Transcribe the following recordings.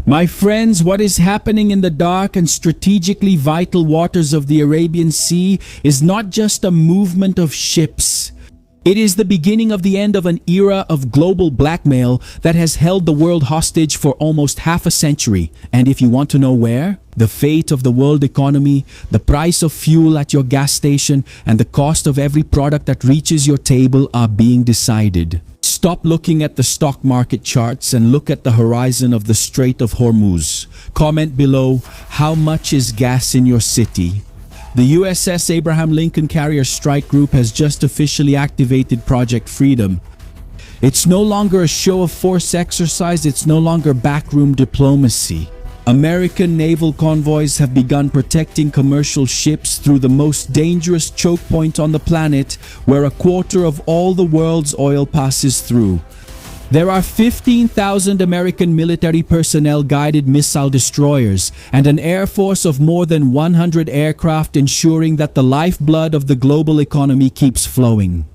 My friends, what is happening in the dark and strategically vital waters of the Arabian Sea is not just a movement of ships. It is the beginning of the end of an era of global blackmail that has held the world hostage for almost half a century. And if you want to know where, the fate of the world economy, the price of fuel at your gas station, and the cost of every product that reaches your table are being decided. Stop looking at the stock market charts and look at the horizon of the Strait of Hormuz. Comment below, how much is gas in your city? The USS Abraham Lincoln Carrier Strike Group has just officially activated Project Freedom. It's no longer a show of force exercise, it's no longer backroom diplomacy. American naval convoys have begun protecting commercial ships through the most dangerous choke point on the planet, where a quarter of all the world's oil passes through. There are 15,000 American military personnel guided missile destroyers and an air force of more than 100 aircraft ensuring that the lifeblood of the global economy keeps flowing.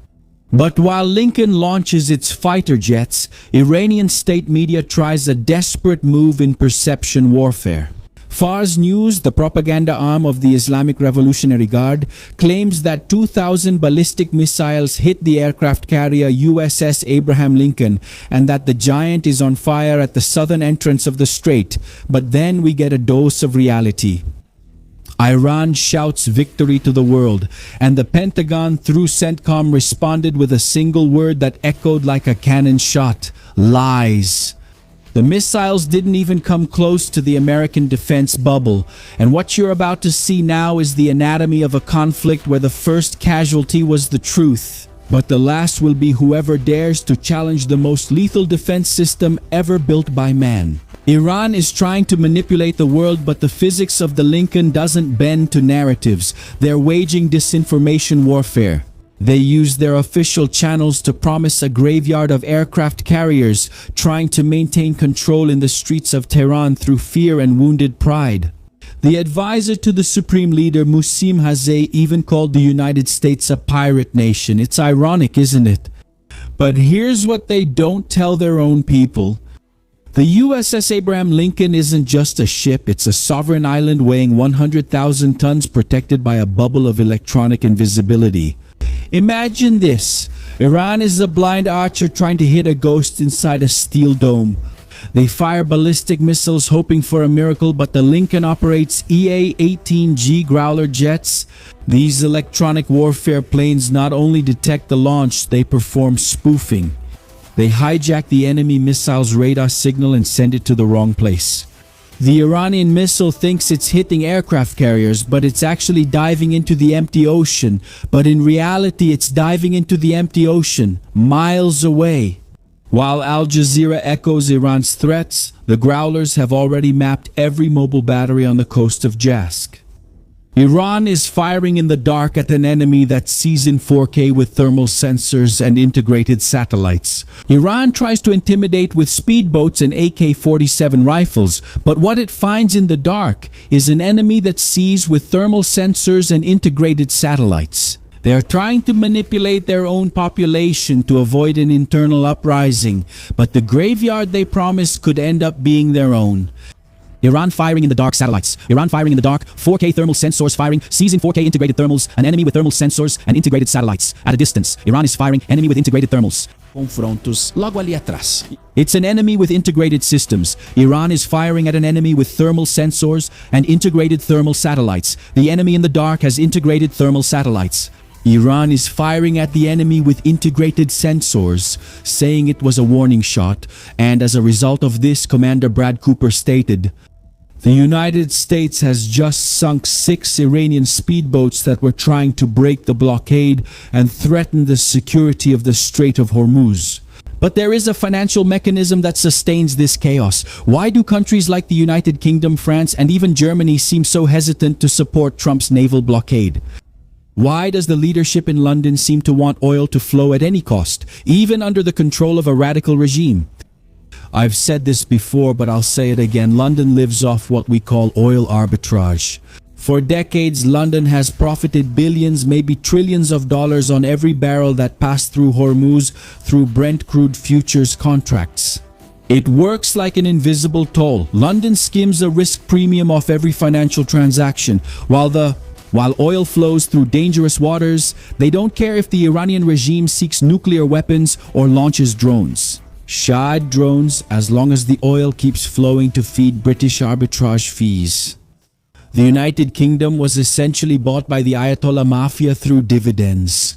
But while Lincoln launches its fighter jets, Iranian state media tries a desperate move in perception warfare. Fars News, the propaganda arm of the Islamic Revolutionary Guard, claims that 2,000 ballistic missiles hit the aircraft carrier USS Abraham Lincoln and that the giant is on fire at the southern entrance of the strait. But then we get a dose of reality. Iran shouts victory to the world, and the Pentagon through CENTCOM responded with a single word that echoed like a cannon shot: lies. The missiles didn't even come close to the American defense bubble, and what you're about to see now is the anatomy of a conflict where the first casualty was the truth, but the last will be whoever dares to challenge the most lethal defense system ever built by man. Iran is trying to manipulate the world, but the physics of the Lincoln doesn't bend to narratives. They're waging disinformation warfare. They use their official channels to promise a graveyard of aircraft carriers, trying to maintain control in the streets of Tehran through fear and wounded pride. The advisor to the Supreme Leader, Musim Hazeh, even called the United States a pirate nation. It's ironic, isn't it? But here's what they don't tell their own people. The USS Abraham Lincoln isn't just a ship, it's a sovereign island weighing 100,000 tons protected by a bubble of electronic invisibility. Imagine this. Iran is a blind archer trying to hit a ghost inside a steel dome. They fire ballistic missiles hoping for a miracle, but the Lincoln operates EA-18G Growler jets. These electronic warfare planes not only detect the launch, they perform spoofing. They hijack the enemy missile's radar signal and send it to the wrong place. The Iranian missile thinks it's hitting aircraft carriers, but it's actually diving into the empty ocean. But in reality, it's diving into the empty ocean, miles away. While Al Jazeera echoes Iran's threats, the Growlers have already mapped every mobile battery on the coast of Jask. Iran is firing in the dark at an enemy that sees in 4K with thermal sensors and integrated satellites. Iran tries to intimidate with speedboats and AK-47 rifles, but what it finds in the dark is an enemy that sees with thermal sensors and integrated satellites. They are trying to manipulate their own population to avoid an internal uprising, but the graveyard they promised could end up being their own. Iran firing in the dark satellites. Iran firing in the dark, 4K thermal sensors firing, seizing 4K integrated thermals, an enemy with thermal sensors and integrated satellites. At a distance, Iran is firing, enemy with integrated thermals. Confrontos logo ali atrás. It's an enemy with integrated systems. Iran is firing at an enemy with thermal sensors and integrated thermal satellites. The enemy in the dark has integrated thermal satellites. Iran is firing at the enemy with integrated sensors, saying it was a warning shot, and as a result of this, Commander Brad Cooper stated, "The United States has just sunk 6 Iranian speedboats that were trying to break the blockade and threaten the security of the Strait of Hormuz." But there is a financial mechanism that sustains this chaos. Why do countries like the United Kingdom, France, and even Germany seem so hesitant to support Trump's naval blockade? Why does the leadership in London seem to want oil to flow at any cost, even under the control of a radical regime? I've said this before, but I'll say it again. London lives off what we call oil arbitrage. For decades, London has profited billions, maybe trillions of dollars on every barrel that passed through Hormuz through Brent crude futures contracts. It works like an invisible toll. London skims a risk premium off every financial transaction. While oil flows through dangerous waters, they don't care if the Iranian regime seeks nuclear weapons or launches drones. Shahid drones as long as the oil keeps flowing to feed British arbitrage fees. The United Kingdom was essentially bought by the Ayatollah Mafia through dividends.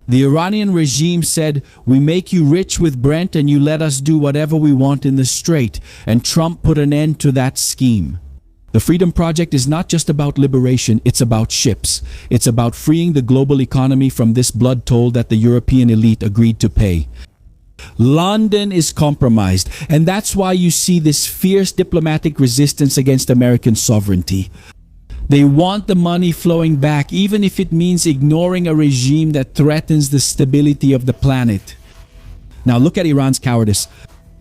The Iranian regime said, "We make you rich with Brent and you let us do whatever we want in the Strait," and Trump put an end to that scheme. The Freedom Project is not just about liberation, it's about ships. It's about freeing the global economy from this blood toll that the European elite agreed to pay. London is compromised, and that's why you see this fierce diplomatic resistance against American sovereignty. They want the money flowing back, even if it means ignoring a regime that threatens the stability of the planet. Now look at Iran's cowardice.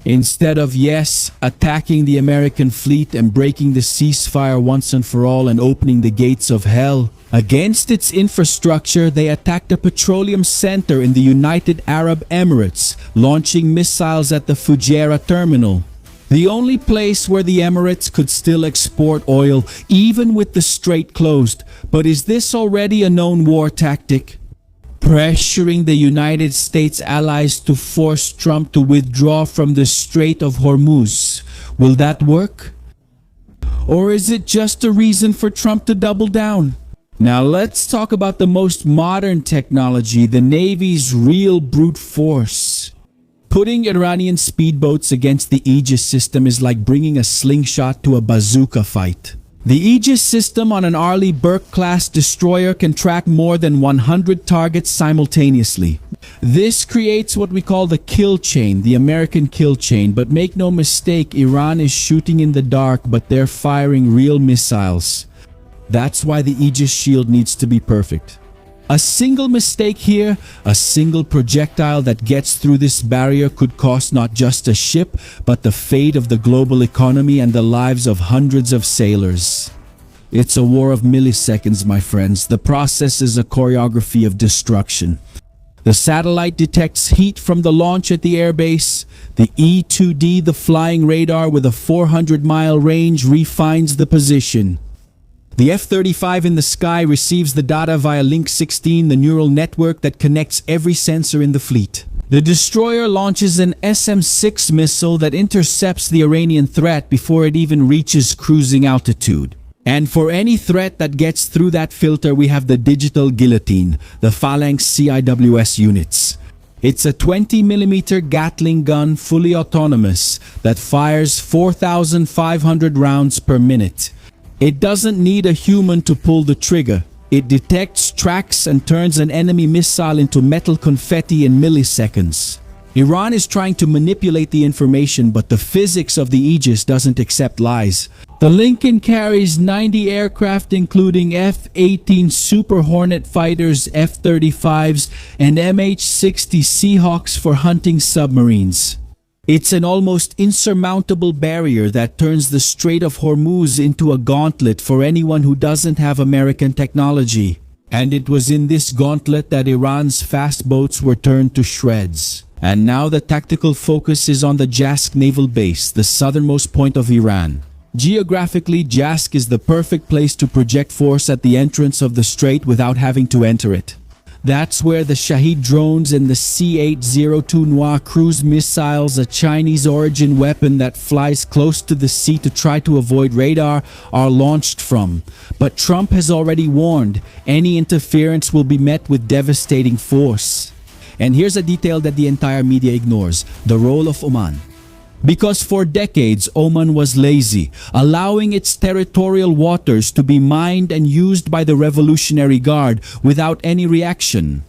Instead of, yes, attacking the American fleet and breaking the ceasefire once and for all and opening the gates of hell against its infrastructure, they attacked a petroleum center in the United Arab Emirates, launching missiles at the Fujairah terminal. The only place where the Emirates could still export oil, even with the strait closed. But is this already a known war tactic? Pressuring the United States allies to force Trump to withdraw from the Strait of Hormuz. Will that work? Or is it just a reason for Trump to double down? Now let's talk about the most modern technology, the Navy's real brute force. Putting Iranian speedboats against the Aegis system is like bringing a slingshot to a bazooka fight. The Aegis system on an Arleigh Burke-class destroyer can track more than 100 targets simultaneously. This creates what we call the kill chain, the American kill chain. But make no mistake, Iran is shooting in the dark, but they're firing real missiles. That's why the Aegis shield needs to be perfect. A single mistake here, a single projectile that gets through this barrier could cost not just a ship, but the fate of the global economy and the lives of hundreds of sailors. It's a war of milliseconds, my friends. The process is a choreography of destruction. The satellite detects heat from the launch at the airbase. The E-2D, the flying radar with a 400-mile range, refines the position. The F-35 in the sky receives the data via Link 16, the neural network that connects every sensor in the fleet. The destroyer launches an SM-6 missile that intercepts the Iranian threat before it even reaches cruising altitude. And for any threat that gets through that filter, we have the digital guillotine, the Phalanx CIWS units. It's a 20mm Gatling gun, fully autonomous, that fires 4,500 rounds per minute. It doesn't need a human to pull the trigger. It detects, tracks, and turns an enemy missile into metal confetti in milliseconds. Iran is trying to manipulate the information, but the physics of the Aegis doesn't accept lies. The Lincoln carries 90 aircraft, including F-18 Super Hornet fighters, F-35s, and MH-60 Seahawks for hunting submarines. It's an almost insurmountable barrier that turns the Strait of Hormuz into a gauntlet for anyone who doesn't have American technology. And it was in this gauntlet that Iran's fast boats were turned to shreds. And now the tactical focus is on the Jask naval base, the southernmost point of Iran. Geographically, Jask is the perfect place to project force at the entrance of the strait without having to enter it. That's where the Shahid drones and the C-802 Noir cruise missiles, a Chinese origin weapon that flies close to the sea to try to avoid radar, are launched from. But Trump has already warned, any interference will be met with devastating force. And here's a detail that the entire media ignores, the role of Oman. Because for decades, Oman was lazy, allowing its territorial waters to be mined and used by the Revolutionary Guard without any reaction.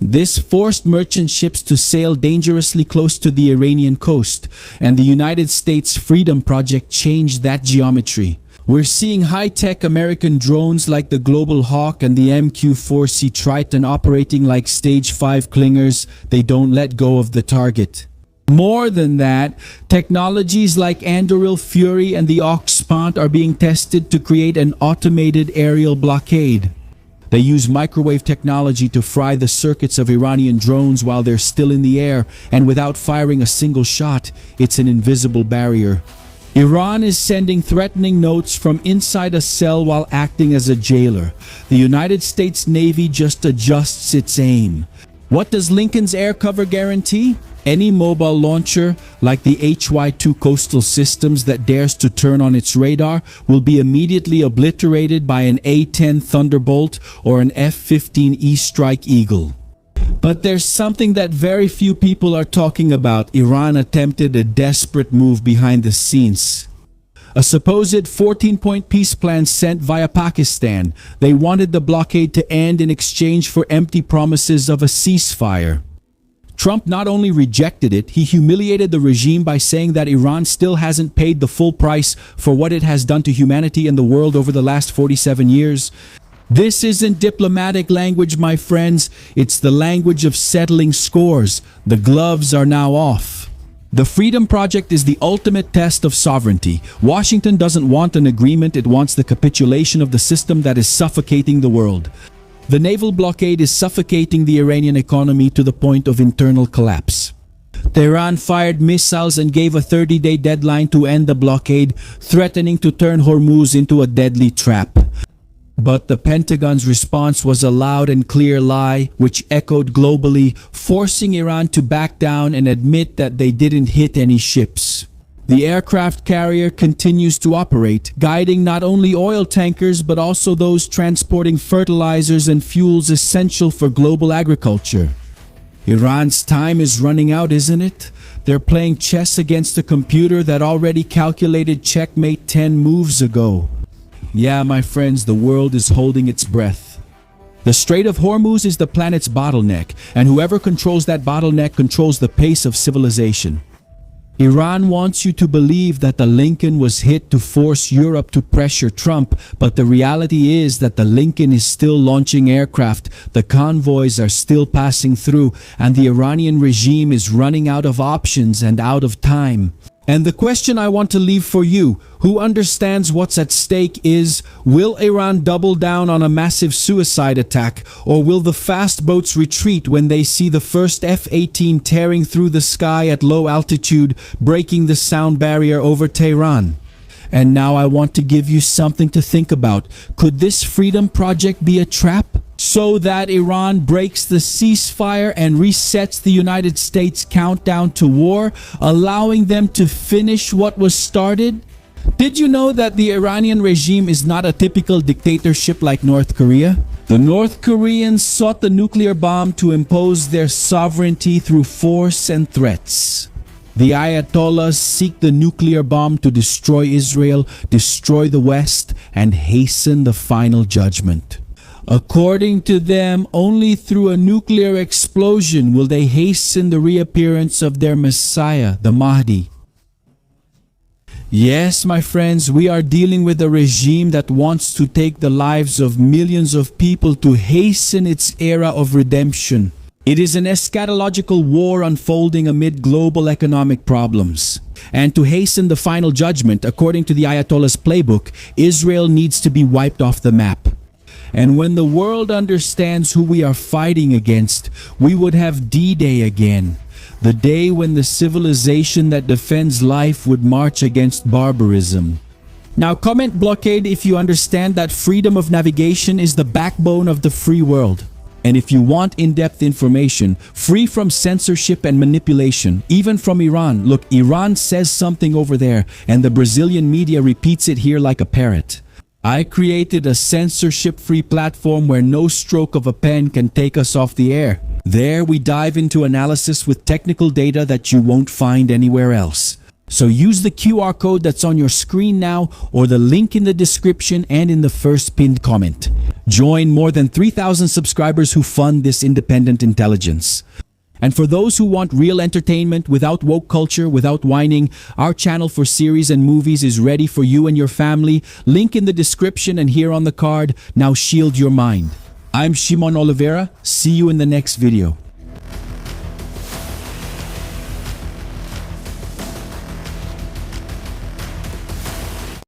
This forced merchant ships to sail dangerously close to the Iranian coast, and the United States Freedom Project changed that geometry. We're seeing high-tech American drones like the Global Hawk and the MQ-4C Triton operating like Stage 5 clingers. They don't let go of the target. More than that, technologies like Anduril Fury and the Oxpont are being tested to create an automated aerial blockade. They use microwave technology to fry the circuits of Iranian drones while they're still in the air, and without firing a single shot, it's an invisible barrier. Iran is sending threatening notes from inside a cell while acting as a jailer. The United States Navy just adjusts its aim. What does Lincoln's air cover guarantee? Any mobile launcher, like the HY-2 coastal systems that dares to turn on its radar, will be immediately obliterated by an A-10 Thunderbolt or an F-15E Strike Eagle. But there's something that very few people are talking about. Iran attempted a desperate move behind the scenes. A supposed 14-point peace plan sent via Pakistan. They wanted the blockade to end in exchange for empty promises of a ceasefire. Trump not only rejected it, he humiliated the regime by saying that Iran still hasn't paid the full price for what it has done to humanity and the world over the last 47 years. This isn't diplomatic language, my friends. It's the language of settling scores. The gloves are now off. The Freedom Project is the ultimate test of sovereignty. Washington doesn't want an agreement, it wants the capitulation of the system that is suffocating the world. The naval blockade is suffocating the Iranian economy to the point of internal collapse. Tehran fired missiles and gave a 30-day deadline to end the blockade, threatening to turn Hormuz into a deadly trap. But the Pentagon's response was a loud and clear lie, which echoed globally, forcing Iran to back down and admit that they didn't hit any ships. The aircraft carrier continues to operate, guiding not only oil tankers but also those transporting fertilizers and fuels essential for global agriculture. Iran's time is running out, isn't it? They're playing chess against a computer that already calculated checkmate 10 moves ago. Yeah, my friends, the world is holding its breath. The Strait of Hormuz is the planet's bottleneck, and whoever controls that bottleneck controls the pace of civilization. Iran wants you to believe that the Lincoln was hit to force Europe to pressure Trump, but the reality is that the Lincoln is still launching aircraft, the convoys are still passing through, and the Iranian regime is running out of options and out of time. And the question I want to leave for you, who understands what's at stake, is, will Iran double down on a massive suicide attack, or will the fast boats retreat when they see the first F-18 tearing through the sky at low altitude, breaking the sound barrier over Tehran? And now I want to give you something to think about. Could this freedom project be a trap? So that Iran breaks the ceasefire and resets the United States countdown to war, allowing them to finish what was started? Did you know that the Iranian regime is not a typical dictatorship like North Korea? The North Koreans sought the nuclear bomb to impose their sovereignty through force and threats. The Ayatollahs seek the nuclear bomb to destroy Israel, destroy the West, and hasten the final judgment. According to them, only through a nuclear explosion will they hasten the reappearance of their Messiah, the Mahdi. Yes, my friends, we are dealing with a regime that wants to take the lives of millions of people to hasten its era of redemption. It is an eschatological war unfolding amid global economic problems. And to hasten the final judgment, according to the Ayatollah's playbook, Israel needs to be wiped off the map. And when the world understands who we are fighting against, we would have D-Day again. The day when the civilization that defends life would march against barbarism. Now comment Blockade if you understand that freedom of navigation is the backbone of the free world. And if you want in-depth information, free from censorship and manipulation, even from Iran, look, Iran says something over there, and the Brazilian media repeats it here like a parrot. I created a censorship-free platform where no stroke of a pen can take us off the air. There we dive into analysis with technical data that you won't find anywhere else. So use the QR code that's on your screen now or the link in the description and in the first pinned comment. Join more than 3,000 subscribers who fund this independent intelligence. And for those who want real entertainment without woke culture, without whining, our channel for series and movies is ready for you and your family. Link in the description and here on the card. Now shield your mind. I'm Shimon Oliveira. See you in the next video.